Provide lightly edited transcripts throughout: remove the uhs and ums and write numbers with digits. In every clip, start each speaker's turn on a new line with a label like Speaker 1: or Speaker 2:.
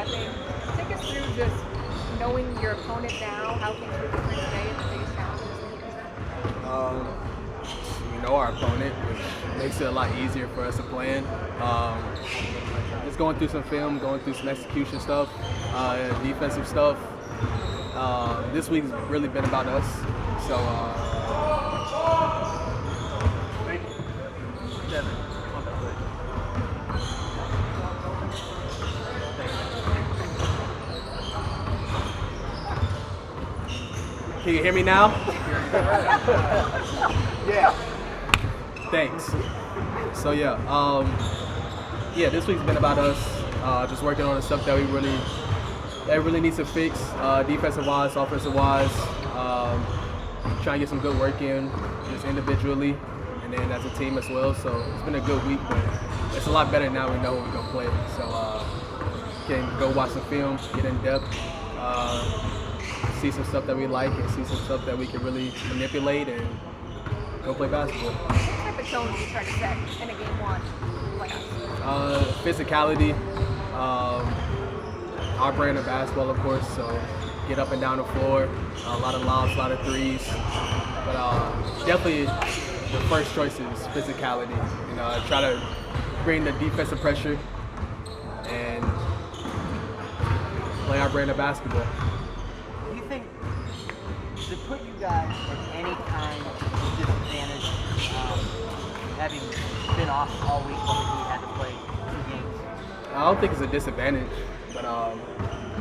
Speaker 1: prepping. Take us through just knowing your opponent now, how things are different today, and the biggest challenges that you present.
Speaker 2: We know our opponent, which makes it a lot easier for us to play in. Just going through some film, going through some execution stuff, defensive stuff. This week's really been about us. So, can you hear me now?
Speaker 3: Yeah.
Speaker 2: Thanks. So this week's been about us. Just working on the stuff that we really need to fix, defensive wise, offensive wise. Trying to get some good work in, just individually, and then as a team as well. So it's been a good week, but it's a lot better now. We know when we're gonna play. So can go watch some film, get in depth, see some stuff that we like, and see some stuff that we can really manipulate, and go play basketball.
Speaker 1: What type of tone do you try to set in a game one playoffs?
Speaker 2: Physicality, our brand of basketball, of course. So get up and down the floor, a lot of lobs, a lot of threes. But definitely the first choice is physicality. You know, try to bring the defensive pressure and play our brand of basketball.
Speaker 3: Do you think to put you guys at any kind of disadvantage, having been off all week, we had to play 2 games?
Speaker 2: I don't think it's a disadvantage, but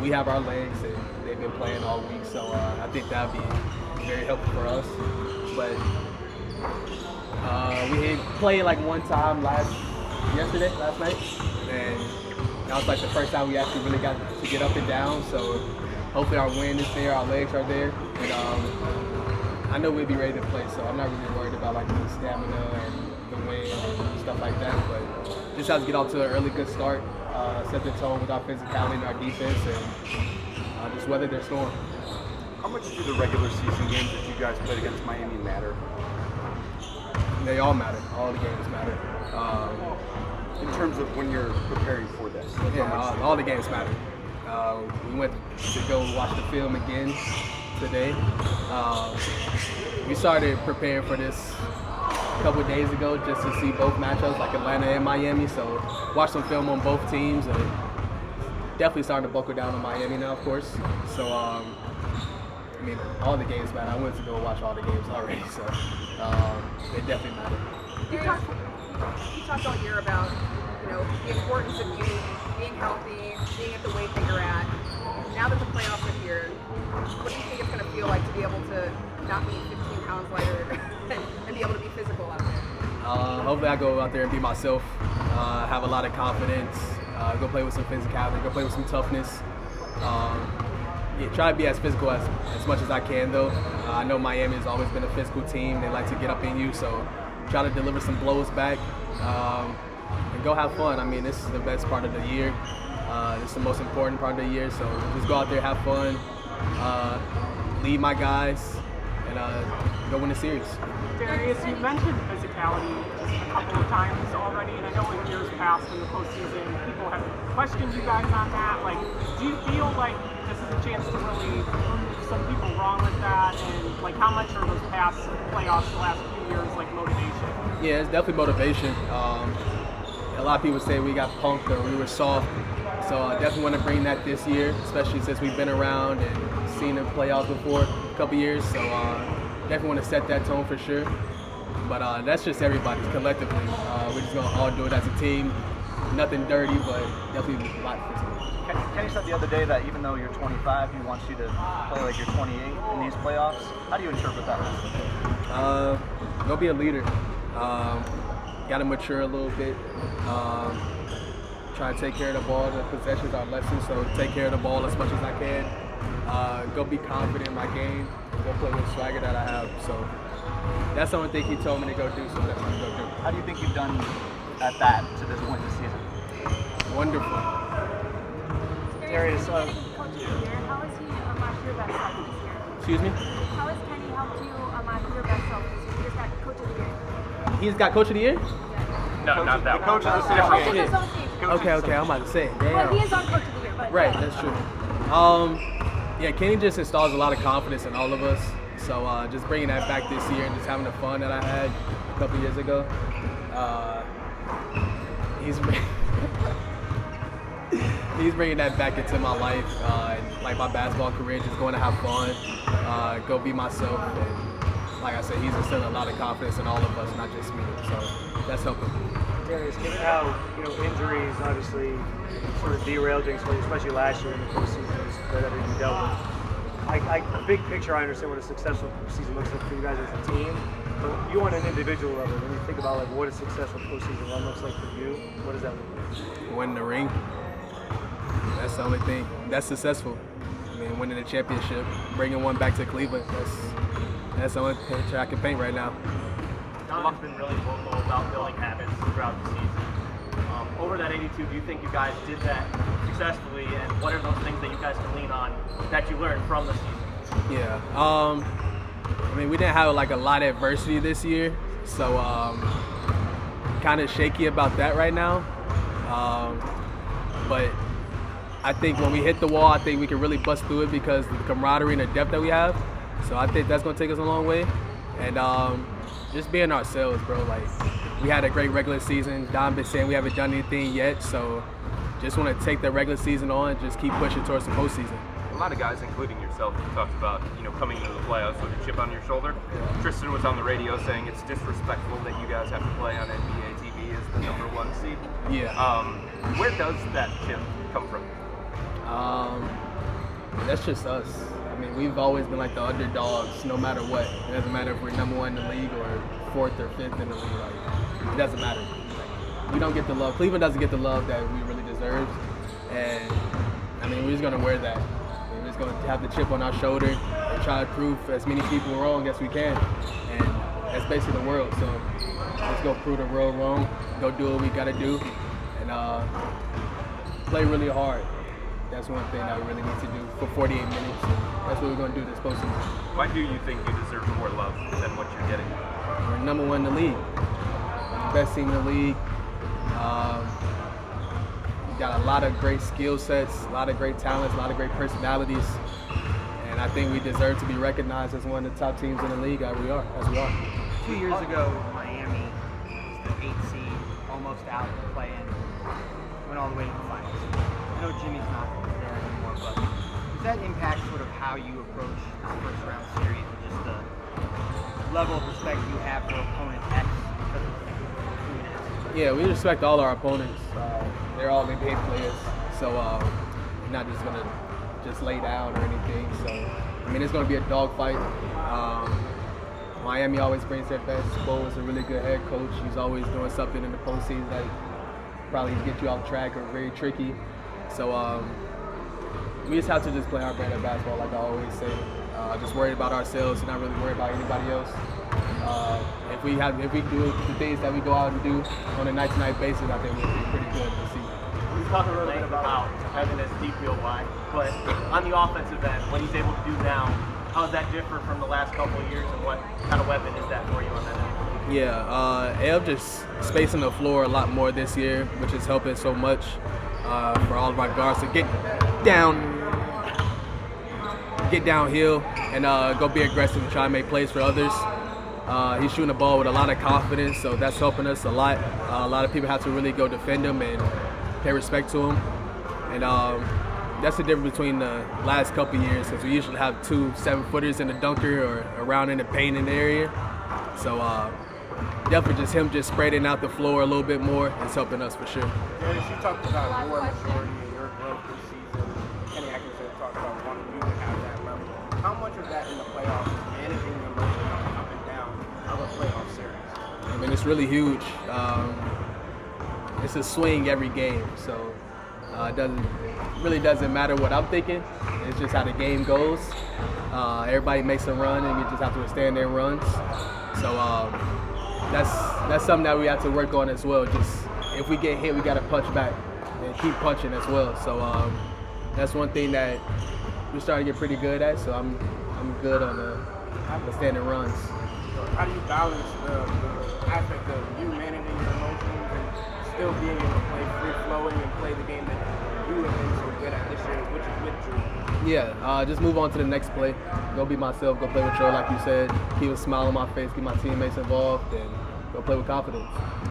Speaker 2: we have our legs and they've been playing all week, so I think that'd be very helpful for us. But we had played like one time last night, and that was like the first time we actually really got to get up and down. So hopefully our wind is there, our legs are there, and I know we'll be ready to play. So I'm not really worried about like the stamina and the wind and stuff like that. But just have to get off to an early good start, set the tone with our physicality and our defense, and just weather their storm.
Speaker 4: How much do the regular season games that you guys played against Miami matter?
Speaker 2: They all matter. All the games matter.
Speaker 4: In terms of when you're preparing for this?
Speaker 2: All the games matter. We went to go watch the film again today. We started preparing for this a couple of days ago just to see both matchups, like Atlanta and Miami. So watch some film on both teams, and definitely starting to buckle down on Miami now, of course. So all the games matter. I went to go watch all the games already, so they definitely matter.
Speaker 1: You talked all year about the importance of you being healthy, being at the weight that you're at. Now that the playoffs are here, what do you think it's going to feel like to be able to not be 15 pounds lighter and be able to be physical out there?
Speaker 2: Hopefully I go out there and be myself, have a lot of confidence, go play with some physicality, go play with some toughness. Try to be as physical as much as I can, though. I know Miami has always been a physical team. They like to get up in you, so try to deliver some blows back and go have fun. I mean, this is the best part of the year. This is the most important part of the year, so just go out there, have fun, lead my guys, and go win the series.
Speaker 5: Darius, you mentioned physicality just a couple of times already, and I know in years past in the postseason, people have questioned you guys on that. Like, do you feel like this is a chance to really prove some people wrong with that? And like, how much are those past playoffs the last few years like motivation?
Speaker 2: Yeah, it's definitely motivation. A lot of people say we got punked or we were soft. So I definitely want to bring that this year, especially since we've been around and seen the playoffs before a couple years. So definitely want to set that tone for sure. But that's just everybody collectively. We're just going to all do it as a team. Nothing dirty, but definitely a lot physical.
Speaker 3: Kenny said the other day that even though you're 25, he wants you to play like you're 28 in these playoffs. How do you interpret that?
Speaker 2: Go be a leader. Got to mature a little bit. Try to take care of the ball. The possessions are lessons, so take care of the ball as much as I can. Go be confident in my game. Go play with the swagger that I have. So that's the only thing he told me to go do, so that's what I'm going to go do.
Speaker 3: How do you think you've done at that to this point this season?
Speaker 2: Wonderful.
Speaker 6: Darius, Coach of the Year, how has he matched your best self this year?
Speaker 2: Excuse me?
Speaker 6: How has Kenny helped you match your best self this year? He's got Coach of the Year.
Speaker 2: He's got Coach of the Year?
Speaker 6: Yeah.
Speaker 4: No, not that
Speaker 3: Coach of the
Speaker 6: Coach
Speaker 3: season.
Speaker 6: Association.
Speaker 3: Coach
Speaker 2: Okay. I'm about to say, damn.
Speaker 6: Well, he is on coach of the year, but
Speaker 2: Right,
Speaker 6: yeah.
Speaker 2: that's true. Yeah, Kenny just installs a lot of confidence in all of us. So just bringing that back this year and just having the fun that I had a couple years ago. He's he's bringing that back into my life, and like my basketball career, just going to have fun, go be myself. And like I said, he's instilling a lot of confidence in all of us, not just me. So that's helping.
Speaker 7: Darius, given how injuries obviously sort of derailed things for you, especially last year in the postseason that everything you dealt with. Big picture, I understand what a successful season looks like for you guys as a team, but you on an individual level, when you think about like what a successful postseason run looks like for you, what does that look like?
Speaker 2: Winning the ring. That's the only thing. That's successful. I mean, winning the championship, bringing one back to Cleveland. That's the only picture I can paint right now.
Speaker 8: Donovan's been really vocal about building habits throughout the season. Over that 82, do you think you guys did that successfully, and what are those things that you guys can lean on that you learned from the season?
Speaker 2: Yeah. I mean, we didn't have like a lot of adversity this year, so kind of shaky about that right now. But I think when we hit the wall, I think we can really bust through it because of the camaraderie and the depth that we have. So I think that's going to take us a long way. And just being ourselves, bro. Like, we had a great regular season. Don been saying we haven't done anything yet, so just want to take the regular season on and just keep pushing towards the postseason.
Speaker 9: A lot of guys, including yourself, have talked about coming into the playoffs with a chip on your shoulder. Tristan was on the radio saying it's disrespectful that you guys have to play on NBA TV as the #1 seed.
Speaker 2: Yeah.
Speaker 9: Where does that chip come from?
Speaker 2: That's just us. I mean, we've always been like the underdogs, no matter what. It doesn't matter if we're #1 in the league or 4th or 5th in the league. Like, it doesn't matter. Like, we don't get the love. Cleveland doesn't get the love that we really deserve. And I mean, we're just gonna wear that. We're just gonna have the chip on our shoulder and try to prove as many people wrong as we can. And that's basically the world. So let's go prove the world wrong. Go do what we gotta do, and play really hard. That's one thing that we really need to do for 48 minutes. That's what we're going to do this postseason.
Speaker 9: Why do you think you deserve more love than what you're getting?
Speaker 2: We're #1 in the league. Best team in the league. We got a lot of great skill sets, a lot of great talents, a lot of great personalities. And I think we deserve to be recognized as one of the top teams in the league as we are.
Speaker 3: 2 years ago, Miami was the 8th seed, almost out playing, went all the way to the finals. I know Jimmy's not there anymore, but does that impact sort of how you approach this first round series and just the level of respect you have for opponent X because of who it is?
Speaker 2: Yeah, we respect all our opponents. They're all NBA players, so we're not just gonna just lay down or anything. So I mean, it's gonna be a dogfight. Miami always brings their best. Bo is a really good head coach. He's always doing something in the postseason that probably get you off track or very tricky. So we just have to just play our brand of basketball, like I always say. Just worried about ourselves and not really worried about anybody else. If we do the things that we go out and do on a night-to-night basis, I think we'll be pretty good this season.
Speaker 8: We talked a little bit about Evan as deep field wide, but on the offensive end, what he's able to do now, how does that differ from the last couple of years, and what kind of weapon is that for you on that end?
Speaker 2: Yeah, Ev just spacing the floor a lot more this year, which is helping so much for all of our guards to get downhill and go be aggressive and try and make plays for others. He's shooting the ball with a lot of confidence, so that's helping us a lot. A lot of people have to really go defend him and pay respect to him. And that's the difference between the last couple of years, because we usually have 2 7-footers in the dunker or around in the paint in the area. So definitely just him just spreading out the floor a little bit more is helping us for sure.
Speaker 10: Darius, you talked about your maturity and your growth this season. Kenny Atkinson talked about wanting you to have that level. How much of that in the playoffs is managing the emotion up and down of a playoff series?
Speaker 2: I mean, it's really huge. It's a swing every game, so it doesn't matter what I'm thinking. It's just how the game goes. Everybody makes a run, and we just have to withstand their runs. So that's something that we have to work on as well. Just if we get hit, we got to punch back and keep punching as well. So that's one thing that we're starting to get pretty good at. So I'm good on the standing runs.
Speaker 10: How do you balance the aspect of you managing your emotions and still being able to play free flowing and play the game that you have been so good at this year, which is with Drew?
Speaker 2: Yeah, just move on to the next play. Go be myself, go play with Joe like you said. Keep a smile on my face, get my teammates involved, and go play with confidence.